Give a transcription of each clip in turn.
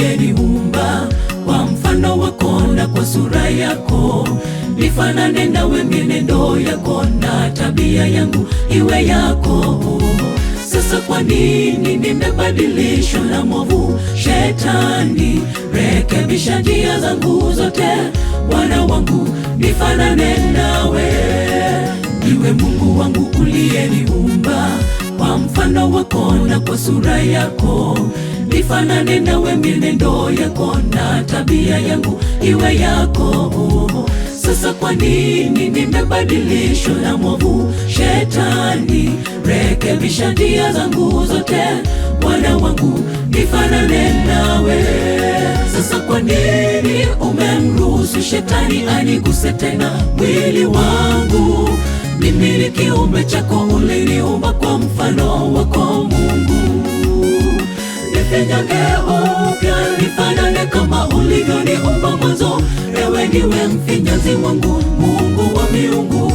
uliyeniumba kwa mfano wako na kwa sura yako, nifanane nawe, mienendo yako na tabia yangu iwe yako. Sasa kwa nini nimebadilishwa na mwovu Shetani? Rekebisha njia zangu zote, Bwana wangu, nifanane nawe. Niwe Mungu wangu uliyeniumba kwa mfano wako na kwa sura yako, nifanane nawe, mienendo yako na tabia yangu iwe yako. Sasa kwa nini nimebadilishwa na mwovu Shetani? Rekebisha njia zangu zote, Bwana wangu, nifanane nawe. Sasa kwa nini umemruhusu Shetani aniguse tena mwili wangu? Mimi ni kiumbe chako, uliniumba kwa mfano wako Mungu. Nifinyange upya, nifanane kama ulivyoniumba mwanzo. Ewe ndiwe mfinyanzi wangu, Mungu wa miungu,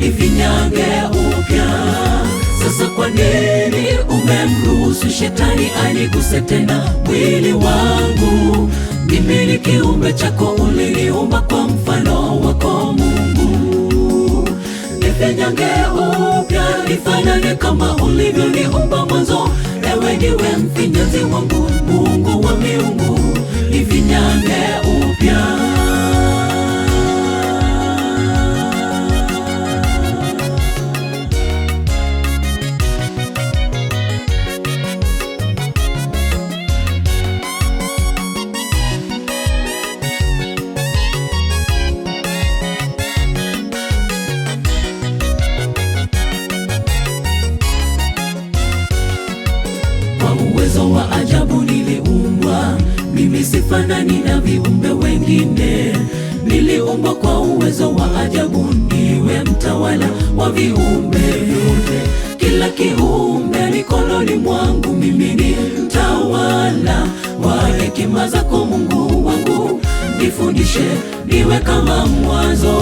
nifinyange upya. Sasa kwa nini umemruhusu Shetani aniguse tena mwili wangu? Mimi ni kiumbe chako, uliniumba kwa mfano wako Mungu. Nifinyange upya, nifanane kama ulivyoniumba mwanzo. Ewe ndiwe mfinyanzi wangu, Mungu wa miungu, nifinyange upya. Uwezo wa ajabu niliumbwa, mimi sifanani na viumbe wengine. Niliumbwa kwa uwezo wa ajabu, niwe mtawala wa viumbe vyote. Kila kiumbe mikononi mwangu, mimi ni mtawala wa hekima zako Mungu wangu. Nifundishe niwe kama mwanzo.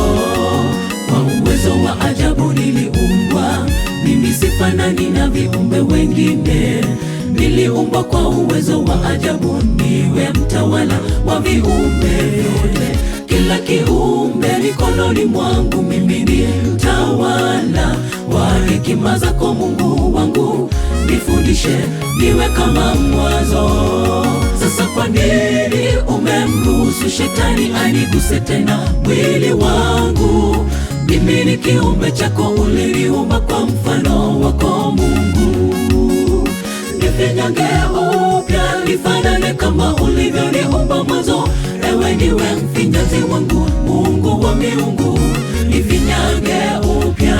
Kwa uwezo wa ajabu niliumbwa, mimi sifanani na viumbe wengine. Niliumbwa kwa uwezo wa ajabu, niwe mtawala wa viumbe vyote. Kila kiumbe mikononi mwangu, mimi ni mtawala wa hekima zako Mungu wangu. Nifundishe niwe kama mwanzo. Sasa kwa nini umemruhusu Shetani aniguse tena mwili wangu? Mimi ni kiumbe chako, uliniumba kwa mfano wako Mungu. Nifinyange upya, nifanane kama ulivyoniumba mwanzo. Ewe ndiwe mfinyanzi wangu, Mungu wa miungu, nifinyange upya.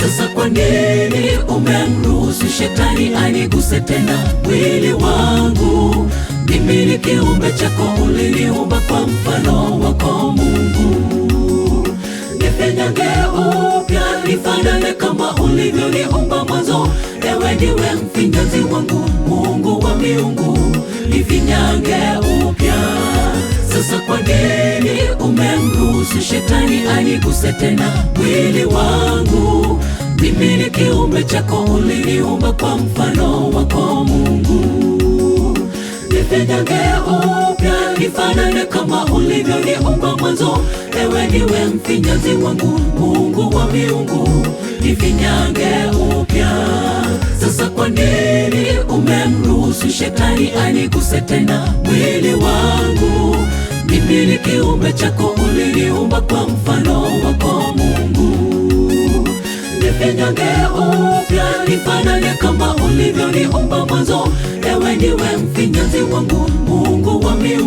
Sasa kwa nini umemruhusu Shetani aniguse tena mwili wangu? Mimi ni kiumbe chako, uliniumba kwa mfano wako Mungu. Nifinyange upya, nifanane kama ulivyoniumba mwanzo. Ewe ndiwe mfinyanzi wangu, Mungu wa miungu, nifinyange upya. Sasa kwa nini umemruhusu Shetani aniguse tena mwili wangu? Mimi ni kiumbe chako, uliniumba kwa mfano wako Mungu. Nifinyange upya, nifanane kama ulivyoniumba mwanzo. Ewe ndiwe mfinyanzi wangu, Mungu wa miungu, nifinyange upya. Sasa kwa nini umemruhusu Shetani aniguse tena mwili wangu? Mimi ni kiumbe chako, uliniumba kwa mfano wako Mungu. Nifinyange upya, nifanane kama ulivyoniumba mwanzo. Ewe ndiwe mfinyanzi wangu, Mungu wa miungu,